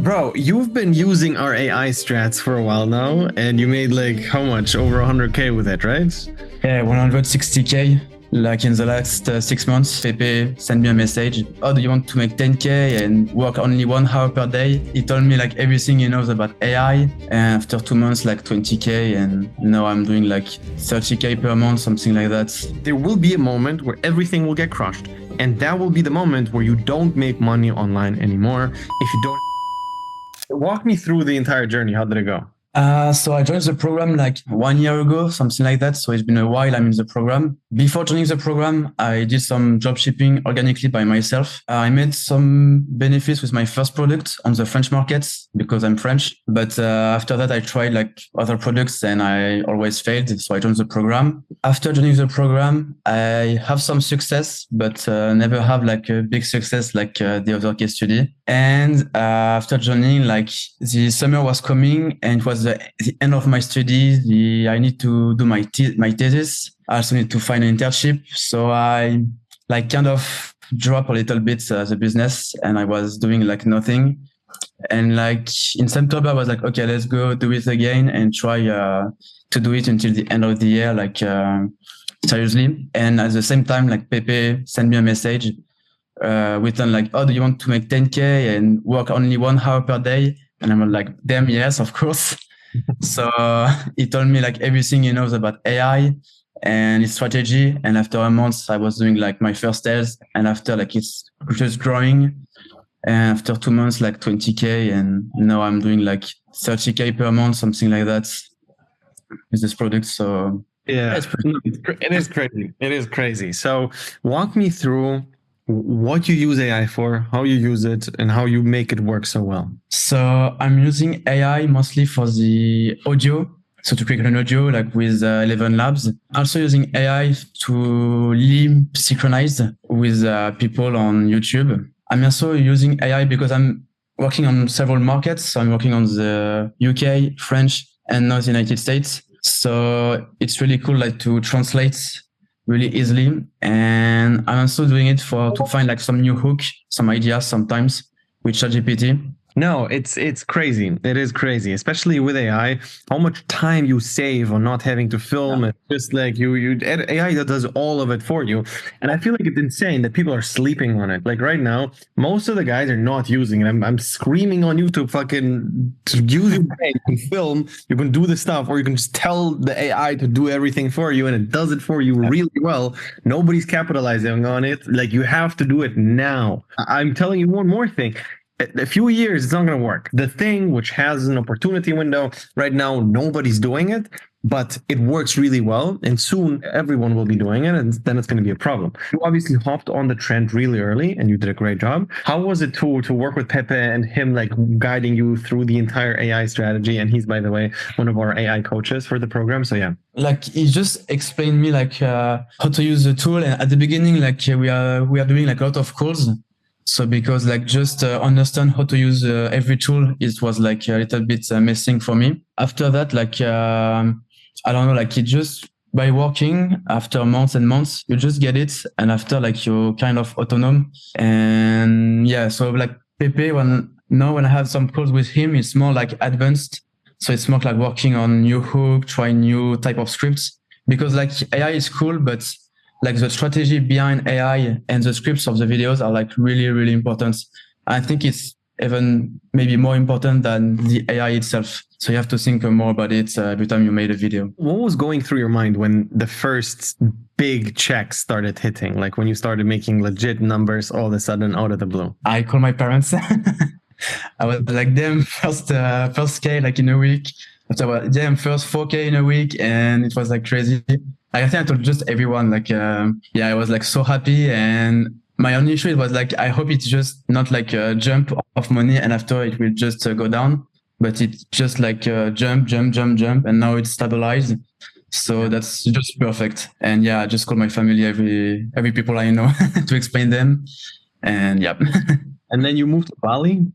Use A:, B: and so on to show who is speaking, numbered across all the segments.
A: Bro, you've been using our AI strats for a while now, and you made like how much? Over 100K with it, right?
B: Yeah, 160K. Like in the last 6 months, Pepe sent me a message. Oh, do you want to make 10K and work only 1 hour per day? He told me like everything he knows about AI. And after 2 months, like 20K. And now I'm doing like 30K per month, something like that.
A: There will be a moment where everything will get crushed. And that will be the moment where you don't make money online anymore. If you don't. Walk me through the entire journey. How did it go?
B: So I joined the program like 1 year ago, something like that. So it's been a while I'm in the program. Before joining the program, I did some dropshipping organically by myself. I made some benefits with my first product on the French markets because I'm French. But after that, I tried like other products and I always failed. So I joined the program. After joining the program, I have some success, but never have like a big success like the other case study. And after joining, like the summer was coming and it was the end of my studies. I need to do my thesis. I also need to find an internship. So I like kind of drop a little bit the business and I was doing like nothing. And like in September, I was like, okay, let's go do it again and try to do it until the end of the year, like seriously. And at the same time, like Pepe sent me a message written like, oh, do you want to make 10K and work only 1 hour per day? And I'm like, damn, yes, of course. So he told me like everything he knows about AI and its strategy. And after a month, I was doing like my first sales. And after like it's just growing. And after 2 months, like 20K. And now I'm doing like 30K per month, something like that with this product. So
A: yeah, it is crazy. It is crazy. So walk me through what you use AI for, how you use it, and how you make it work so well.
B: So I'm using AI mostly for the audio. So to create an audio like with 11 Labs. Also using AI to lip synchronize with people on YouTube. I'm also using AI because I'm working on several markets. So I'm working on the UK, French, and now the United States. So it's really cool like to translate really easily. And I'm also doing it to find like some new hook, some ideas sometimes with ChatGPT.
A: No, it's crazy. It is crazy, especially with AI, how much time you save on not having to film. Yeah. It's just like AI that does all of it for you. And I feel like it's insane that people are sleeping on it. Like right now, most of the guys are not using it. I'm screaming on YouTube, fucking use your brain. You can film, you can do the stuff, or you can just tell the AI to do everything for you and it does it for you really well. Nobody's capitalizing on it. Like you have to do it now. I'm telling you one more thing. A few years, it's not going to work. The thing which has an opportunity window right now, nobody's doing it, but it works really well. And soon everyone will be doing it. And then it's going to be a problem. You obviously hopped on the trend really early and you did a great job. How was it to work with Pepe and him like guiding you through the entire AI strategy? And he's, by the way, one of our AI coaches for the program. So yeah.
B: Like he just explained me like how to use the tool. And at the beginning, like we are doing like a lot of calls. So because like just understand how to use every tool, it was like a little bit missing for me. After that, like, I don't know, like it just by working after months and months, you just get it. And after like you're kind of autonomous. And yeah, so like Pepe, when I have some calls with him, it's more like advanced. So it's more like working on new hook, trying new type of scripts because like AI is cool, but like the strategy behind AI and the scripts of the videos are like really, really important. I think it's even maybe more important than the AI itself. So you have to think more about it every time you made a video.
A: What was going through your mind when the first big checks started hitting? Like when you started making legit numbers all of a sudden out of the blue?
B: I called my parents. I was like, damn, first K like in a week. After damn, first 4K in a week. And it was like crazy. I think I told just everyone, like, I was like so happy. And my only issue was like, I hope it's just not like a jump of money and after it will just go down, but it's just like jump. And now it's stabilized. So that's just perfect. And yeah, I just call my family, every people I know to explain them. And yeah.
A: And then you moved to Bali?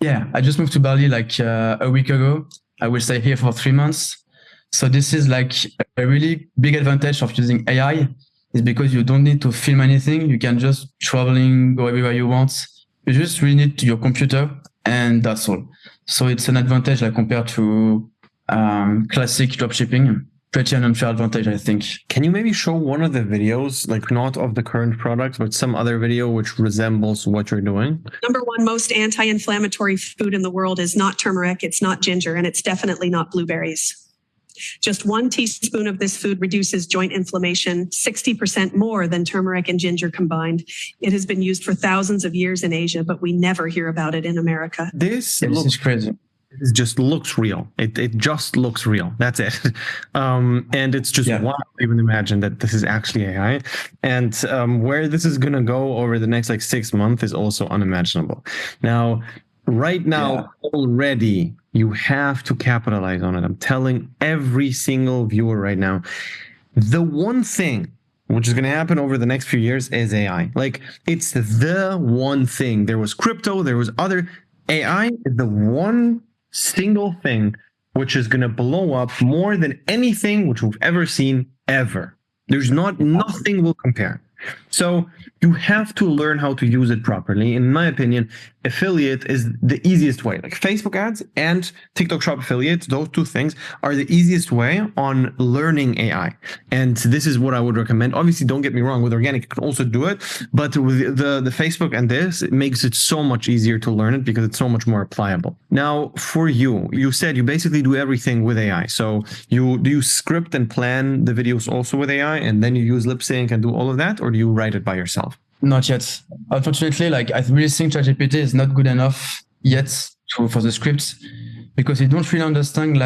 B: Yeah, I just moved to Bali like a week ago. I will stay here for 3 months. So this is like a really big advantage of using AI is because you don't need to film anything. You can just traveling, go everywhere you want. You just really need your computer and that's all. So it's an advantage like compared to classic dropshipping. Pretty an unfair advantage, I think.
A: Can you maybe show one of the videos, like not of the current product, but some other video which resembles what you're doing?
C: Number one most anti-inflammatory food in the world is not turmeric, it's not ginger, and it's definitely not blueberries. Just 1 teaspoon of this food reduces joint inflammation 60% more than turmeric and ginger combined. It has been used for thousands of years in Asia, but we never hear about it in America.
A: This
B: is crazy.
A: It just looks real. It just looks real. That's it. And it's just wild to even imagine that this is actually AI. And where this is going to go over the next 6 months is also unimaginable. Now, right now, already, you have to capitalize on it. I'm telling every single viewer right now, the one thing which is going to happen over the next few years is AI. It's the one thing. There was crypto, there was other. AI is the one single thing which is going to blow up more than anything which we've ever seen ever. There's nothing will compare. So you have to learn how to use it properly. In my opinion, affiliate is the easiest way. Facebook ads and TikTok Shop affiliates, those two things are the easiest way on learning AI. And this is what I would recommend. Obviously, don't get me wrong, with organic, you can also do it. But with the Facebook and this, it makes it so much easier to learn it because it's so much more applicable. Now, for you, you said you basically do everything with AI. So do you script and plan the videos also with AI, and then you use lip sync and do all of that? Or do you write it by yourself?
B: Not yet. Unfortunately, I really think ChatGPT is not good enough yet for the scripts, because you don't really understand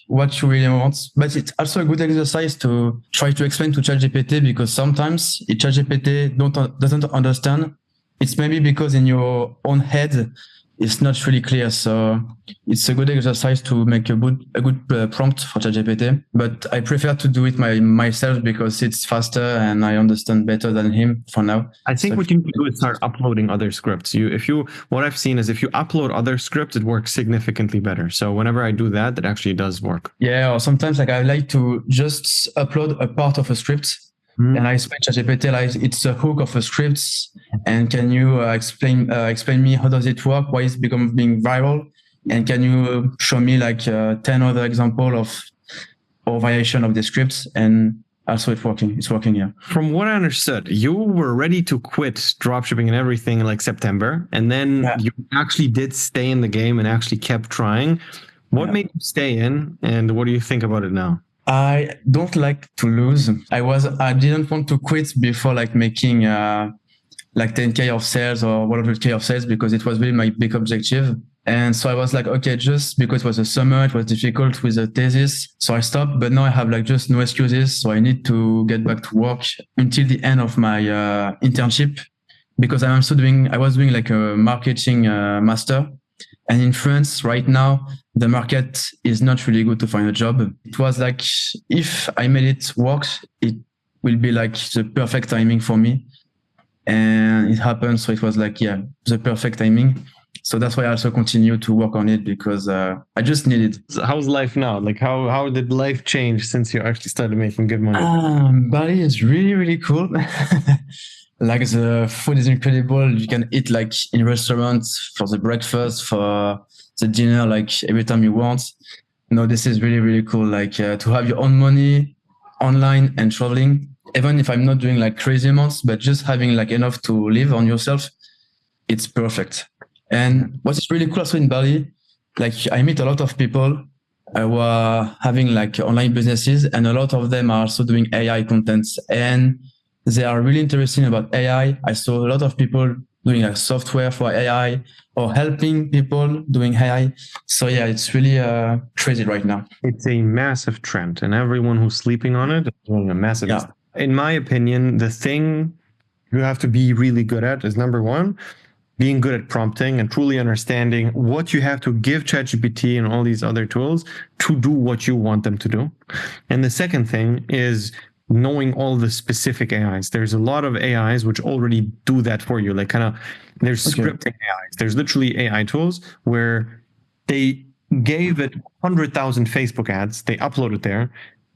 B: what you really want. But it's also a good exercise to try to explain to ChatGPT, because sometimes if ChatGPT doesn't understand, it's maybe because in your own head it's not really clear. So it's a good exercise to make a good prompt for ChatGPT. But I prefer to do it myself because it's faster and I understand better than him for now.
A: I think what you need to do is start uploading other scripts. What I've seen is if you upload other scripts, it works significantly better. So whenever I do that, it actually does work.
B: Yeah, or sometimes I like to just upload a part of a script. And I explain ChatGPT it's a hook of a script, and can you explain me how does it work, why it's being viral, and can you show me 10 other example or variation of the scripts, and also it's working here.
A: From what I understood, you were ready to quit dropshipping and everything September, and then you actually did stay in the game and actually kept trying. What made you stay in, and what do you think about it now?
B: I don't like to lose. I didn't want to quit before making 10K of sales or 100K of sales, because it was really my big objective. And so I was okay, just because it was a summer, it was difficult with the thesis. So I stopped, but now I have just no excuses. So I need to get back to work until the end of my internship, because I was doing a marketing master. And in France right now, the market is not really good to find a job. It was if I made it work, it will be the perfect timing for me. And it happened. So it was the perfect timing. So that's why I also continue to work on it, because I just need it.
A: So how's life now? How did life change since you actually started making good money?
B: Bali is really, really cool. The food is incredible. You can eat in restaurants for the breakfast, for the dinner, every time you want. No, this is really, really cool. To have your own money online and traveling, even if I'm not doing crazy amounts, but just having enough to live on yourself, it's perfect. And what's really cool also in Bali, I meet a lot of people who are having online businesses, and a lot of them are also doing AI contents, and they are really interested about AI. I saw a lot of people doing software for AI or helping people doing AI. So yeah, it's really crazy right now.
A: It's a massive trend, and everyone who's sleeping on it is doing a massive.
B: Yeah.
A: In my opinion, the thing you have to be really good at is, number one, being good at prompting and truly understanding what you have to give ChatGPT and all these other tools to do what you want them to do. And the second thing is knowing all the specific AIs. There's a lot of AIs which already do that for you. There's scripting AIs. There's literally AI tools where they gave it 100,000 Facebook ads. They upload it there.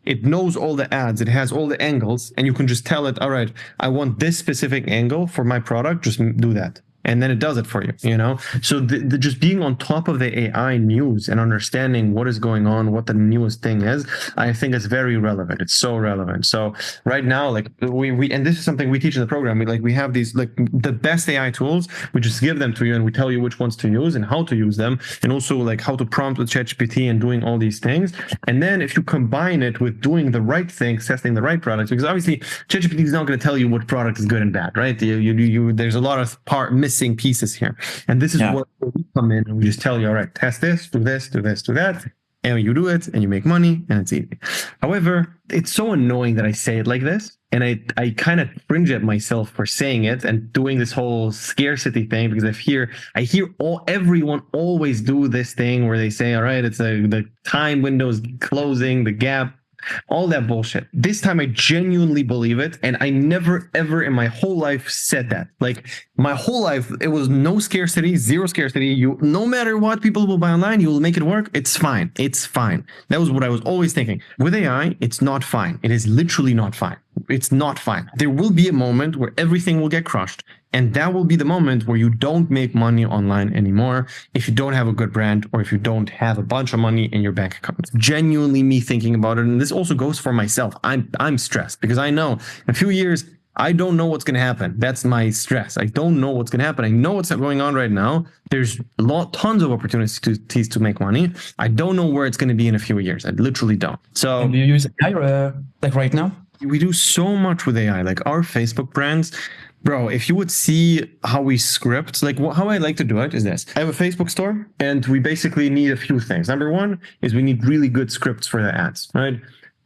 A: It knows all the ads. It has all the angles, and you can just tell it, all right, I want this specific angle for my product. Just do that. and then it does it for you, you know? So the just being on top of the AI news and understanding what is going on, what the newest thing is, I think is very relevant. It's so relevant. So right now, like we and this is something we teach in the program. We have these like the best AI tools. We just give them to you and we tell you which ones to use and how to use them, and also like how to prompt with ChatGPT and doing all these things. And then if you combine it with doing the right things, testing the right products, because obviously ChatGPT is not going to tell you what product is good and bad, right? There's a lot of missing pieces here, and this is where we come in and we just tell you, all right, test this, do this, do this, do that, and you do it and you make money and it's easy. However, it's so annoying that I say it like this, and I kind of cringe at myself for saying it and doing this whole scarcity thing, because I hear everyone always do this thing where they say, all right, it's the time window is closing, the gap, all that bullshit. This time I genuinely believe it, and I never ever in my whole life said that. Like my whole life, it was no scarcity, zero scarcity. You, no matter what people will buy online, you will make it work. It's fine. It's fine. That was what I was always thinking. With AI, it's not fine. It is literally not fine. It's not fine. There will be a moment where everything will get crushed. And that will be the moment where you don't make money online anymore if you don't have a good brand or if you don't have a bunch of money in your bank account. Genuinely me thinking about it. And this also goes for myself. I'm stressed because I know in a few years, I don't know what's going to happen. That's my stress. I don't know what's going to happen. I know what's going on right now. There's tons of opportunities to make money. I don't know where it's going to be in a few years. I literally don't. So
B: do you use AI like right now?
A: We do so much with AI, like our Facebook brands. Bro, if you would see how we script, like how I like to do it is this. I have a Facebook store and we basically need a few things. Number one is we need really good scripts for the ads, right?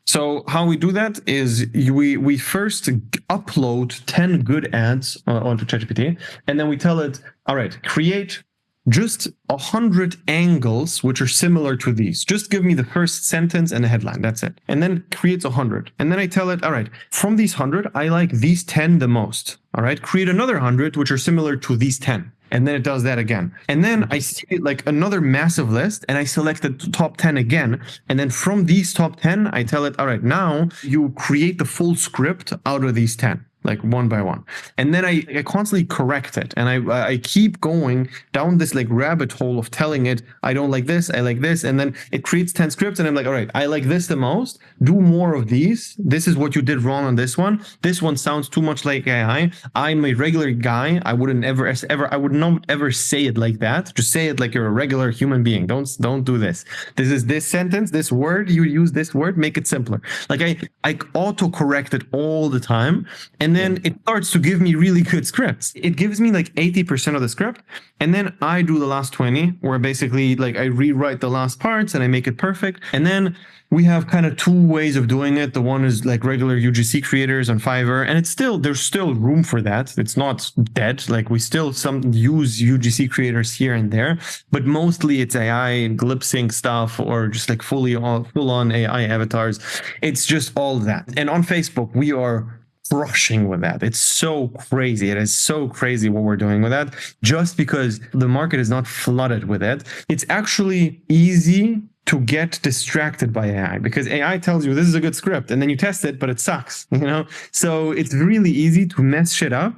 A: So how we do that is we first upload 10 good ads onto ChatGPT, and then we tell it, all right, create just 100 angles which are similar to these. Just give me the first sentence and the headline. That's it. And then it creates 100. And then I tell it, all right, from these 100, I like these 10 the most. All right, create another 100 which are similar to these 10. And then it does that again. And then I see like another massive list and I select the top 10 again. And then from these top 10, I tell it, all right, now you create the full script out of these 10. Like one by one. And then I constantly correct it. And I keep going down this like rabbit hole of telling it, I don't like this, I like this. And then it creates 10 scripts and I'm like, all right, I like this the most. Do more of these. This is what you did wrong on this one. This one sounds too much like AI. I'm a regular guy. I would not ever say it like that. Just say it like you're a regular human being. Don't do this. This is this sentence, this word, you use this word, make it simpler. Like I auto correct it all the time. And then it starts to give me really good scripts. It gives me like 80% of the script. And then I do the last 20, where basically like I rewrite the last parts and I make it perfect. And then we have kind of two ways of doing it. The one is like regular UGC creators on Fiverr, and there's still room for that. It's not dead. Like we still use UGC creators here and there, but mostly it's AI and lip sync stuff or just like full on AI avatars. It's just all that. And on Facebook, we are crushing with that. It's so crazy. It is so crazy what we're doing with that, just because the market is not flooded with it. It's actually easy to get distracted by AI because AI tells you this is a good script and then you test it, but it sucks, you know? So it's really easy to mess shit up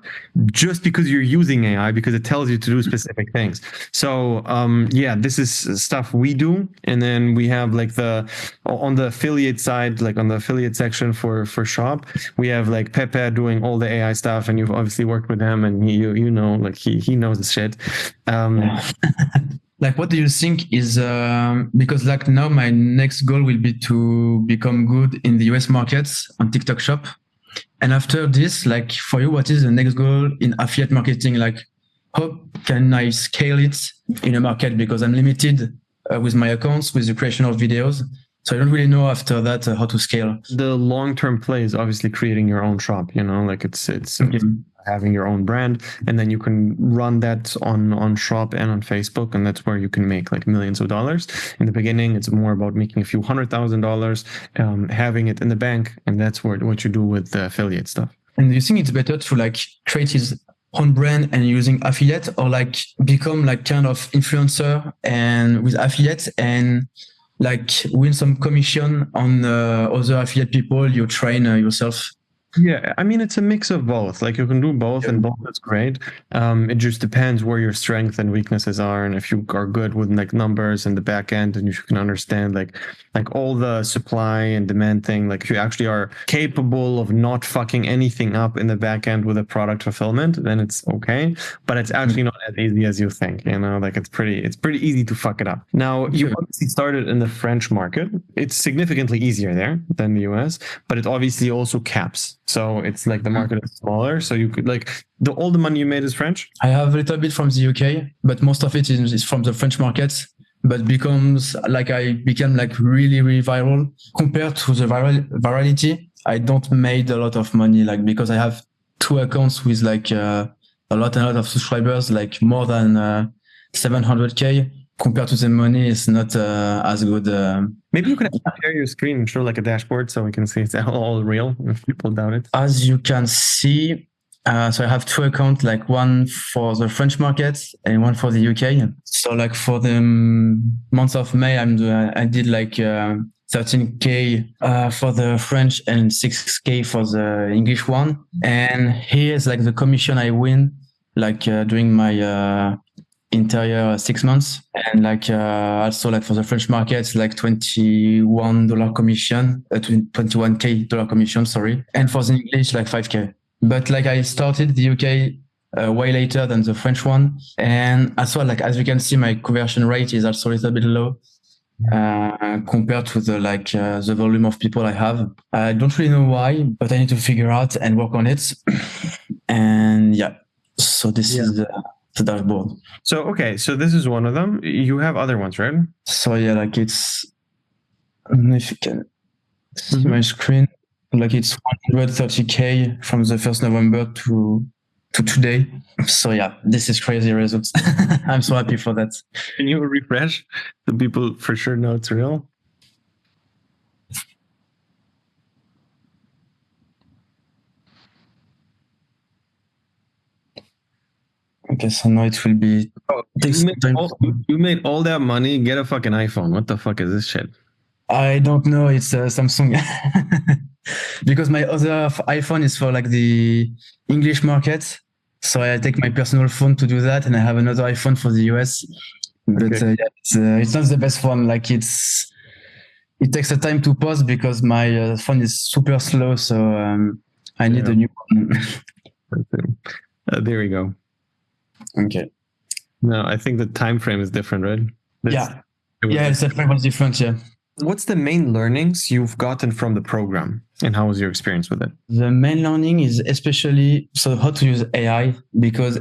A: just because you're using AI because it tells you to do specific things. So yeah, this is stuff we do. And then we have like on the affiliate side, like on the affiliate section for Shop, we have like Pepe doing all the AI stuff, and you've obviously worked with him and you know, like he knows his shit.
B: Like, what do you think is, because like now my next goal will be to become good in the US markets on TikTok Shop. And after this, like for you, what is the next goal in affiliate marketing? Like, how can I scale it in a market? Because I'm limited with my accounts, with the creation of videos. So I don't really know after that how to scale.
A: The long-term play is obviously creating your own shop, you know, like it's having your own brand, and then you can run that on Shop and on Facebook, and that's where you can make like millions of dollars. In the beginning, it's more about making a few $100,000, having it in the bank, and that's what you do with the affiliate stuff.
B: And do you think it's better to like create his own brand and using affiliate, or like become like kind of influencer and with affiliates and like win some commission on other affiliate people you train yourself?
A: Yeah, I mean, it's a mix of both. Like you can do both, and both is great. It just depends where your strengths and weaknesses are, and if you are good with like numbers in the back end, and you can understand like all the supply and demand thing. Like if you actually are capable of not fucking anything up in the back end with a product fulfillment, then it's okay. But it's actually not as easy as you think. You know, like it's pretty easy to fuck it up. Now you obviously started in the French market. It's significantly easier there than the US, but it obviously also caps. So it's like the market is smaller. So you could like all the money you made is French?
B: I have a little bit from the UK, but most of it is from the French market. But I became like really, really viral compared to the virality. I don't made a lot of money, like because I have 2 accounts with like a lot of subscribers, like more than 700K. Compared to the money, it's not as good.
A: Maybe you can share your screen and show like a dashboard so we can see it's all real if people doubt it.
B: As you can see, so I have 2 accounts, like one for the French market and one for the UK. So like for the month of May, I did like 13K for the French and 6K for the English one. And here's like the commission I win, like during my entire 6 months. And like also like for the French market, like $21 commission, $21K commission, sorry. And for the English, like 5K. But like I started the UK way later than the French one. And as well, like as you can see, my conversion rate is also a little bit low compared to the volume of people I have. I don't really know why, but I need to figure out and work on it. And yeah, so this is the dashboard.
A: So okay, so this is one of them. You have other ones, right?
B: So yeah, like it's, I don't know if you can see my screen. Like it's 130K from the 1st November to today. So yeah, this is crazy results. I'm so happy for that.
A: Can you refresh? The people for sure know it's real.
B: Okay, so now it will be.
A: You made all that money. Get a fucking iPhone. What the fuck is this shit?
B: I don't know. It's Samsung. Because my other iPhone is for like the English market. So I take my personal phone to do that, and I have another iPhone for the US. But it's not the best phone. Like it takes a time to pause because my phone is super slow. So I need a new one.
A: There we go.
B: Okay.
A: No, I think the time frame is different, right?
B: It's the frame was different. Yeah.
A: What's the main learnings you've gotten from the program, and how was your experience with it?
B: The main learning is especially how to use AI, because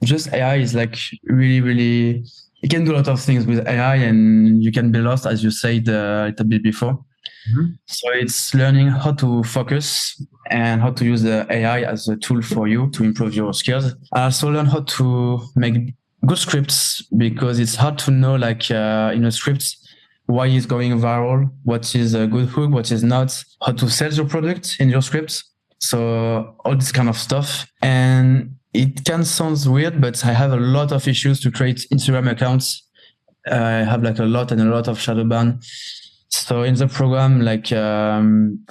B: just AI is like really, really, you can do a lot of things with AI and you can be lost, as you said a little bit before. Mm-hmm. So it's learning how to focus and how to use the AI as a tool for you to improve your skills. I also learn how to make good scripts, because it's hard to know like in a script why it's going viral, what is a good hook, what is not, how to sell your product in your scripts. So all this kind of stuff. And it can sound weird, but I have a lot of issues to create Instagram accounts. I have like a lot of shadow ban. So in the program, like I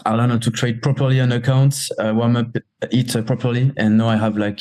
B: learned how to create properly an account, warm up it properly, and now I have like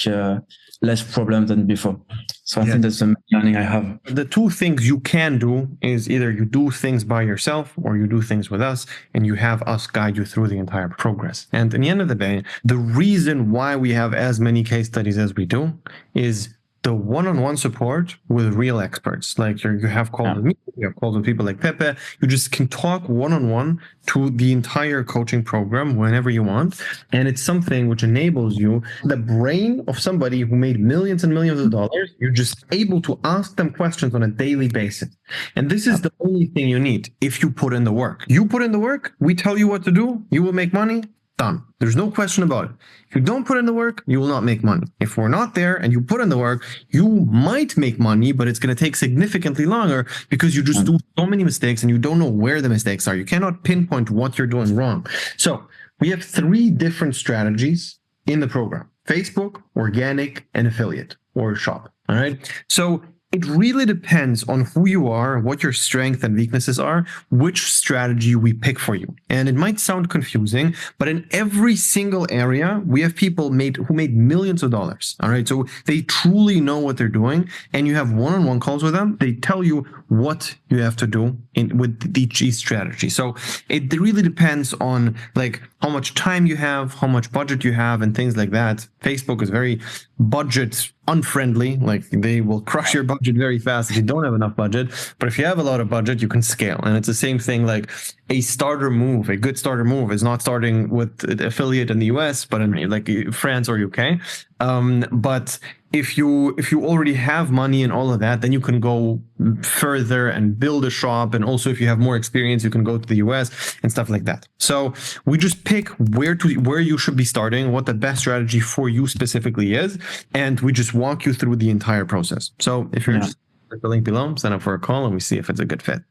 B: less problems than before. So I think that's the main learning I have.
A: The 2 things you can do is either you do things by yourself or you do things with us, and you have us guide you through the entire progress. And in the end of the day, the reason why we have as many case studies as we do is the one-on-one support with real experts. Like you have calls with me, you have calls with people like Pepe. You just can talk one-on-one to the entire coaching program whenever you want. And it's something which enables you, the brain of somebody who made millions and millions of dollars, you're just able to ask them questions on a daily basis. And this is the only thing you need if you put in the work. You put in the work, we tell you what to do, you will make money. Done. There's no question about it. If you don't put in the work, you will not make money. If we're not there and you put in the work, you might make money, but it's going to take significantly longer because you just do so many mistakes and you don't know where the mistakes are. You cannot pinpoint what you're doing wrong. So we have 3 different strategies in the program: Facebook, organic, and affiliate or shop. All right. So it really depends on who you are, what your strengths and weaknesses are, which strategy we pick for you. And it might sound confusing, but in every single area, we have people who made millions of dollars. All right. So they truly know what they're doing. And you have one-on-one calls with them. They tell you what you have to do with each strategy. So it really depends on like how much time you have, how much budget you have, and things like that. Facebook is very budget unfriendly. Like they will crush your budget very fast if you don't have enough budget. But if you have a lot of budget, you can scale. And it's the same thing. Like a good starter move is not starting with an affiliate in the US, but in like France or UK. But if you already have money and all of that, then you can go further and build a shop. And also if you have more experience, you can go to the US and stuff like that. So we just pick where you should be starting, what the best strategy for you specifically is, and we just walk you through the entire process. So if you're interested, click the link below, sign up for a call, and we see if it's a good fit.